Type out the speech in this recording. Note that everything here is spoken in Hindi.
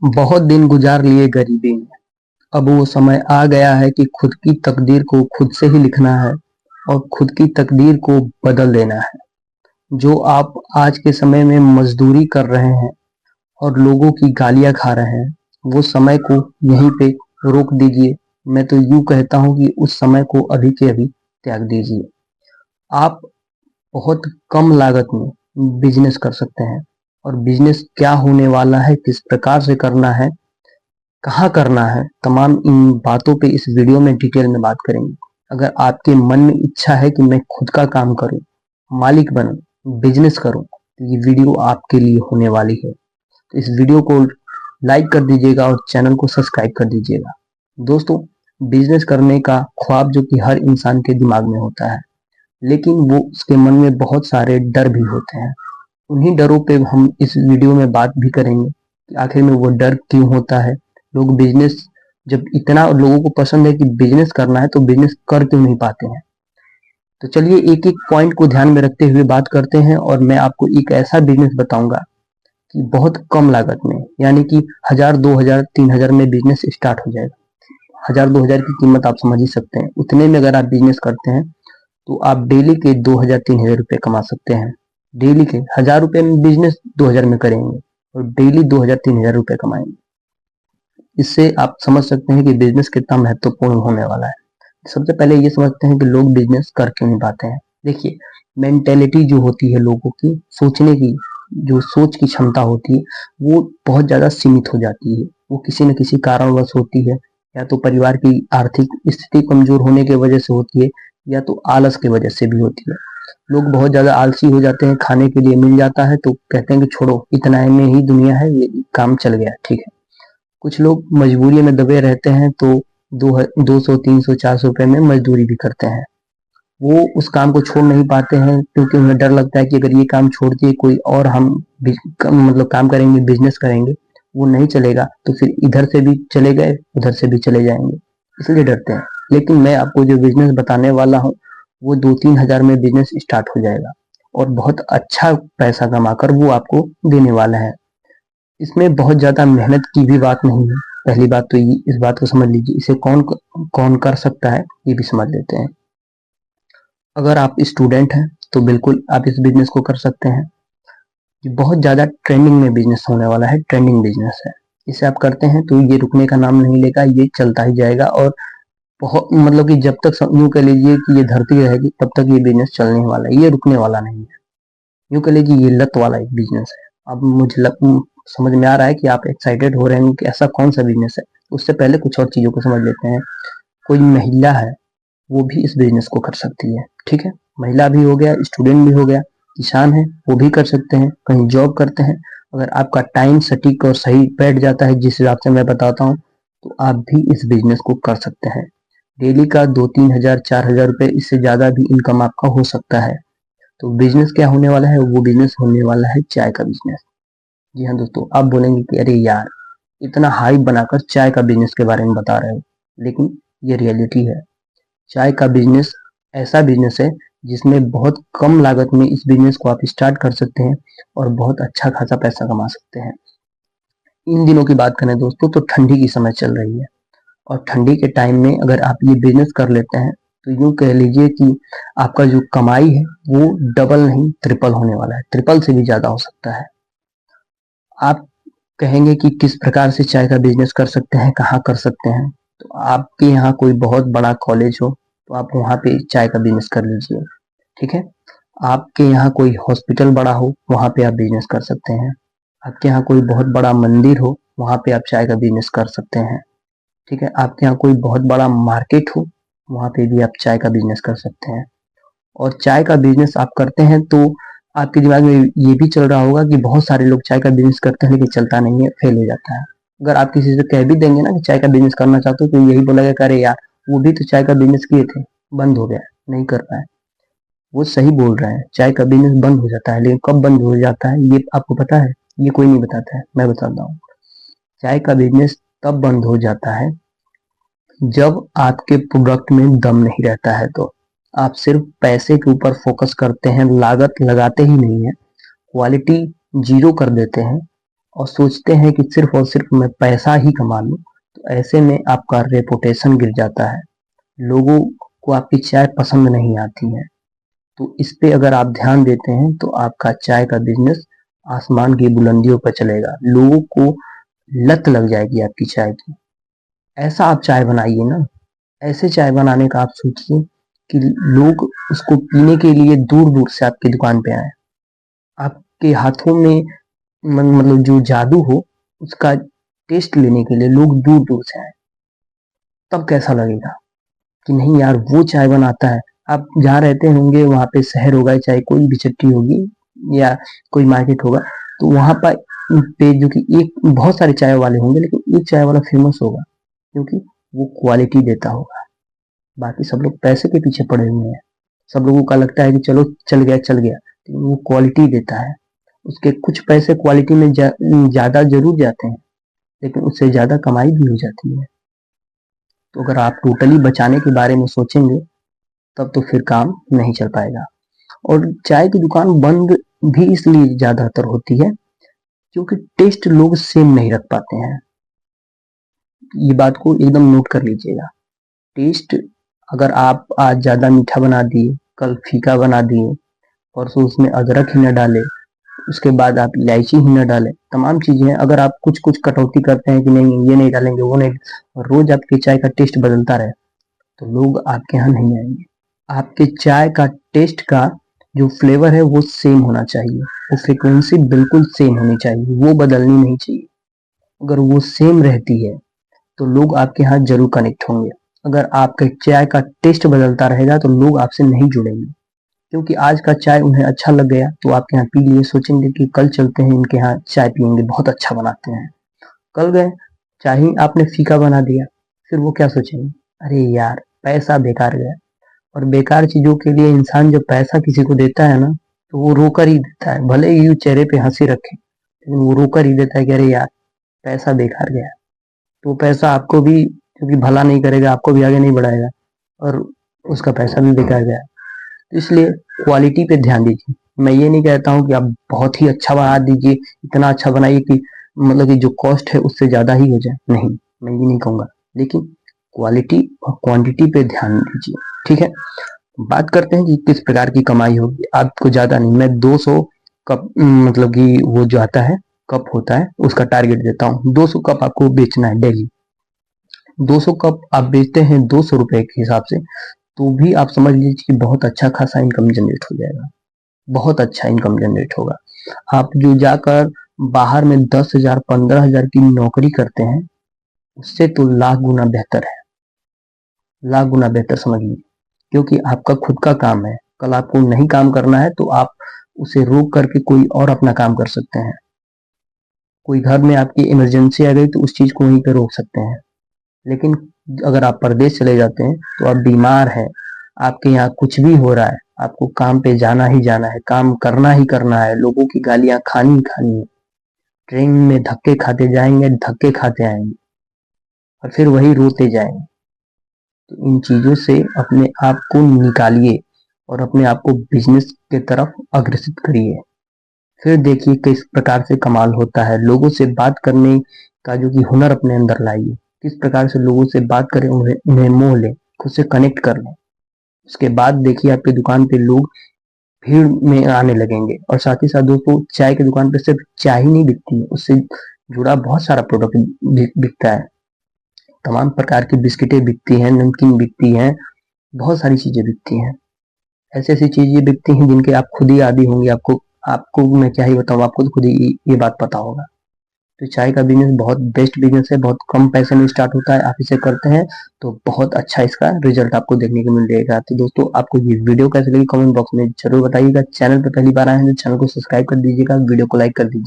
बहुत दिन गुजार लिए गरीबी में। अब वो समय आ गया है कि खुद की तकदीर को खुद से ही लिखना है और खुद की तकदीर को बदल देना है। जो आप आज के समय में मजदूरी कर रहे हैं और लोगों की गालियां खा रहे हैं, वो समय को यहीं पे रोक दीजिए। मैं तो यूं कहता हूं कि उस समय को अभी के अभी त्याग दीजिए। आप बहुत कम लागत में बिजनेस कर सकते हैं और बिजनेस क्या होने वाला है, किस प्रकार से करना है, कहाँ करना है, तमाम इन बातों पे इस वीडियो में डिटेल में बात करेंगे। अगर आपके मन में इच्छा है कि मैं खुद का काम करूं, मालिक बनूं, बिजनेस करूं, तो ये वीडियो आपके लिए होने वाली है। तो इस वीडियो को लाइक कर दीजिएगा और चैनल को सब्सक्राइब कर दीजिएगा। दोस्तों, बिजनेस करने का ख्वाब जो कि हर इंसान के दिमाग में होता है, लेकिन वो उसके मन में बहुत सारे डर भी होते हैं। उन्हीं डरों पे हम इस वीडियो में बात भी करेंगे कि आखिर में वो डर क्यों होता है। लोग बिजनेस, जब इतना लोगों को पसंद है कि बिजनेस करना है, तो बिजनेस कर क्यों नहीं पाते हैं। तो चलिए एक एक पॉइंट को ध्यान में रखते हुए बात करते हैं और मैं आपको एक ऐसा बिजनेस बताऊंगा कि बहुत कम लागत में, यानी कि 1000, 2000, 3000 में बिजनेस स्टार्ट हो जाएगा। 1000, 2000 की कीमत आप समझ ही सकते हैं। उतने में अगर आप बिजनेस करते हैं तो आप डेली के 2000, 3000 रुपए कमा सकते हैं। डेली के 1000 रुपए में बिजनेस 2000 में करेंगे और डेली 2000, 3000 रुपए कमाएंगे। इससे आप समझ सकते हैं कि बिजनेस कितना महत्वपूर्ण होने वाला है। सबसे पहले ये समझते हैं कि लोग बिजनेस कर क्यों नहीं पाते हैं। देखिए, मेंटेलिटी जो होती है लोगों की, सोचने की जो सोच की क्षमता होती है, वो बहुत ज्यादा सीमित हो जाती है। वो किसी न किसी कारणवश होती है, या तो परिवार की आर्थिक स्थिति कमजोर होने की वजह से होती है, या तो आलस की वजह से भी होती है। लोग बहुत ज्यादा आलसी हो जाते हैं, खाने के लिए मिल जाता है तो कहते हैं कि छोड़ो, इतना में ही दुनिया है, ये काम चल गया, ठीक है। कुछ लोग मजबूरी में दबे रहते हैं तो 200, 300, 400 रुपए में मजदूरी भी करते हैं। वो उस काम को छोड़ नहीं पाते हैं क्योंकि उन्हें डर लगता है कि अगर ये काम छोड़ दिए कोई और हम मतलब काम करेंगे, बिजनेस करेंगे, वो नहीं चलेगा तो फिर इधर से भी चले गए, उधर से भी चले जाएंगे, इसलिए डरते हैं। लेकिन मैं आपको जो बिजनेस बताने वाला हूँ, वो 2-3 हजार में बिजनेस स्टार्ट हो जाएगा और बहुत अच्छा पैसा कमाकर वो आपको देने वाला है। इसमें बहुत ज्यादा मेहनत की भी बात नहीं है। पहली बात तो ये, इस बात को समझ लीजिए। इसे कौन कौन कर सकता है, ये भी समझ लेते हैं। अगर आप स्टूडेंट हैं तो बिल्कुल आप इस बिजनेस को कर सकते हैं। ये बहुत ज्यादा ट्रेंडिंग में बिजनेस होने वाला है, ट्रेंडिंग बिजनेस है। इसे आप करते हैं तो ये रुकने का नाम नहीं लेगा, ये चलता ही जाएगा। और बहुत मतलब कि जब तक यूं कह लीजिए कि ये धरती रहेगी तब तक ये बिजनेस चलने वाला है, ये रुकने वाला नहीं है। यूं कह लीजिए ये लत वाला एक बिजनेस है। अब मुझे समझ में आ रहा है कि आप एक्साइटेड हो रहे हैं कि ऐसा कौन सा बिजनेस है। उससे पहले कुछ और चीजों को समझ लेते हैं। कोई महिला है, वो भी इस बिजनेस को कर सकती है, ठीक है। महिला भी हो गया, स्टूडेंट भी हो गया, किसान है वो भी कर सकते हैं, कहीं जॉब करते हैं। अगर आपका टाइम सटीक और सही बैठ जाता है जिस हिसाब से मैं बताता हूँ, तो आप भी इस बिजनेस को कर सकते हैं। डेली का 2-3 हजार, 4 हजार रुपए, इससे ज्यादा भी इनकम आपका हो सकता है। तो बिजनेस क्या होने वाला है, वो बिजनेस होने वाला है चाय का बिजनेस। जी हाँ दोस्तों, आप बोलेंगे कि अरे यार, इतना हाइप बनाकर चाय का बिजनेस के बारे में बता रहे हो, लेकिन ये रियलिटी है। चाय का बिजनेस ऐसा बिजनेस है जिसमें बहुत कम लागत में इस बिजनेस को आप स्टार्ट कर सकते हैं और बहुत अच्छा खासा पैसा कमा सकते हैं। इन दिनों की बात करें दोस्तों, तो ठंडी की समय चल रही है और ठंडी के टाइम में अगर आप ये बिजनेस कर लेते हैं तो यूं कह लीजिए कि आपका जो कमाई है वो डबल नहीं, ट्रिपल होने वाला है। ट्रिपल से भी ज्यादा हो सकता है। आप कहेंगे कि किस प्रकार से चाय का बिजनेस कर सकते हैं, कहाँ कर सकते हैं। तो आपके यहाँ कोई बहुत बड़ा कॉलेज हो तो आप वहाँ पे चाय का बिजनेस कर लीजिए, ठीक है। आपके यहाँ कोई हॉस्पिटल बड़ा हो, वहाँ पे आप बिजनेस कर सकते हैं। आपके यहाँ कोई बहुत बड़ा मंदिर हो, वहाँ पे आप चाय का बिजनेस कर सकते हैं, ठीक है। आपके यहाँ कोई बहुत बड़ा मार्केट हो, वहाँ पे भी आप चाय का बिजनेस कर सकते हैं। और चाय का बिजनेस आप करते हैं तो आपके दिमाग में ये भी चल रहा होगा कि बहुत सारे लोग चाय का बिजनेस करते हैं लेकिन चलता नहीं है, फेल हो जाता है। अगर आप किसी से कह भी देंगे ना कि चाय का बिजनेस करना चाहते हो, तो यही बोलेगा कि अरे यार, वो भी तो चाय का बिजनेस किए थे, बंद हो गया, नहीं कर पाए। वो सही बोल रहे हैं, चाय का बिजनेस बंद हो जाता है, लेकिन कब बंद हो जाता है ये आपको पता है? ये कोई नहीं बताता है, मैं बताता हूँ। चाय का बिजनेस तब बंद हो जाता है जब आपके प्रोडक्ट में दम नहीं रहता है। तो आप सिर्फ पैसे के ऊपर फोकस करते हैं, लागत लगाते ही नहीं है, क्वालिटी जीरो कर देते हैं, और सोचते हैं कि सिर्फ और सिर्फ मैं पैसा ही कमा लूं, तो ऐसे में आपका रेपुटेशन गिर जाता है। लोगों को आपकी चाय पसंद नहीं आती है। तो इस पे अगर आप ध्यान देते हैं तो आपका चाय का बिजनेस आसमान की बुलंदियों पर चलेगा। लोगों को लत लग जाएगी आपकी चाय की। ऐसा आप चाय बनाइए ना, ऐसे चाय बनाने का आप सोचिए कि लोग उसको पीने के लिए दूर दूर से आपकी दुकान पे आए। आपके हाथों में मतलब जो जादू हो उसका टेस्ट लेने के लिए लोग दूर दूर से आए। तब कैसा लगेगा कि नहीं यार वो चाय बनाता है। आप जहाँ रहते होंगे वहां पे शहर होगा, चाहे कोई भी चट्टी होगी या कोई मार्केट होगा, तो वहां पर पे जो कि एक बहुत सारे चाय वाले होंगे, लेकिन एक चाय वाला फेमस होगा क्योंकि वो क्वालिटी देता होगा। बाकी सब लोग पैसे के पीछे पड़े हुए हैं। सब लोगों का लगता है कि चलो चल गया चल गया, लेकिन वो क्वालिटी देता है। उसके कुछ पैसे क्वालिटी में ज्यादा जरूर जाते हैं, लेकिन उससे ज्यादा कमाई भी हो जाती है। तो अगर आप टोटली बचाने के बारे में सोचेंगे तब तो फिर काम नहीं चल पाएगा। और चाय की दुकान बंद भी इसलिए ज्यादातर होती है क्योंकि टेस्ट लोग सेम नहीं रख पाते हैं। ये बात को एकदम नोट कर लीजिएगा। टेस्ट अगर आप आज ज्यादा मीठा बना दिए, कल फीका बना दिए, परसों उसमें अदरक ही न डाले, उसके बाद आप इलायची ही न डालें, तमाम चीजें हैं, अगर आप कुछ कुछ कटौती करते हैं कि नहीं ये नहीं डालेंगे वो नहीं, और रोज आपकी चाय का टेस्ट बदलता रहे तो लोग आपके यहाँ नहीं आएंगे। आपके चाय का टेस्ट का जो फ्लेवर है वो सेम होना चाहिए, वो फ्रिक्वेंसी बिल्कुल सेम होनी चाहिए, वो बदलनी नहीं चाहिए। अगर वो सेम रहती है तो लोग आपके यहाँ जरूर कनेक्ट होंगे। अगर आपके चाय का टेस्ट बदलता रहेगा तो लोग आपसे नहीं जुड़ेंगे, क्योंकि आज का चाय उन्हें अच्छा लग गया तो आपके यहाँ पी लिए, सोचेंगे कि कल चलते हैं इनके यहाँ चाय पियेंगे, बहुत अच्छा बनाते हैं। कल गए, चाय ही आपने फीका बना दिया, फिर वो क्या सोचेंगे, अरे यार पैसा बेकार गया। और बेकार चीजों के लिए इंसान जब पैसा किसी को देता है ना, तो वो रोकर ही देता है, भले ही चेहरे पे हंसी रखे, लेकिन वो रोकर ही देता है कि अरे यार पैसा बेकार गया। तो पैसा आपको भी क्योंकि भला नहीं करेगा, आपको भी आगे नहीं बढ़ाएगा, और उसका पैसा भी बेकार गया। तो इसलिए क्वालिटी पे ध्यान दीजिए। मैं ये नहीं कहता हूँ कि आप बहुत ही अच्छा बना दीजिए, इतना अच्छा बनाइए कि मतलब कि जो कॉस्ट है उससे ज्यादा ही हो जाए, नहीं, मैं ये नहीं कहूंगा, लेकिन क्वालिटी और क्वांटिटी पे ध्यान दीजिए। ठीक है, बात करते हैं कि किस प्रकार की कमाई होगी। आपको ज्यादा नहीं, मैं 200 कप मतलब कि वो जो आता है कप होता है उसका टारगेट देता हूँ। 200 कप आपको बेचना है डेली। 200 कप आप बेचते हैं 200 रुपए के हिसाब से, तो भी आप समझ लीजिए कि बहुत अच्छा खासा इनकम जनरेट हो जाएगा, बहुत अच्छा इनकम जनरेट होगा। आप जो जाकर बाहर में 10,000 15,000 की नौकरी करते हैं उससे तो लाख गुना बेहतर है, लाख गुना बेहतर समझिए, क्योंकि आपका खुद का काम है। कल आपको नहीं काम करना है तो आप उसे रोक करके कोई और अपना काम कर सकते हैं। कोई घर में आपकी इमरजेंसी आ गई तो उस चीज को वहीं पे रोक सकते हैं। लेकिन अगर आप परदेश चले जाते हैं तो आप बीमार हैं, आपके यहाँ कुछ भी हो रहा है, आपको काम पे जाना ही जाना है, काम करना ही करना है, लोगों की गालियां खानी ही खानी है, ट्रेन में धक्के खाते जाएंगे, धक्के खाते आएंगे और फिर वही रोते जाएंगे। तो इन चीजों से अपने आप को निकालिए और अपने आप को बिजनेस के तरफ अग्रसित करिए। फिर देखिए किस प्रकार से कमाल होता है। लोगों से बात करने का जो कि हुनर अपने अंदर लाइए, किस प्रकार से लोगों से बात करें, उन्हें मोह लें, खुद से कनेक्ट कर लें। उसके बाद देखिए आपकी दुकान पे लोग भीड़ में आने लगेंगे। और साथ ही साथ दोस्तों, चाय की दुकान पे सिर्फ चाय ही नहीं बिकती है, उससे जुड़ा बहुत सारा प्रोडक्ट बिकता है। तमाम प्रकार की बिस्किटें बिकती हैं, नमकीन बिकती हैं, बहुत सारी चीजें बिकती हैं। ऐसी ऐसी चीजें बिकती हैं जिनके आप खुद ही आदी होंगे। आपको आपको मैं क्या ही बताऊं, आपको तो खुद ही ये बात पता होगा। तो चाय का बिजनेस बहुत बेस्ट बिजनेस है, बहुत कम पैसे में स्टार्ट होता है। आप इसे करते हैं तो बहुत अच्छा इसका रिजल्ट आपको देखने को मिल जाएगा। तो दोस्तों, आपको ये वीडियो कैसे लगी कमेंट बॉक्स में जरूर बताइएगा। चैनल पर पहली बार आए हैं तो चैनल को सब्सक्राइब कर दीजिएगा, वीडियो को लाइक कर दीजिए।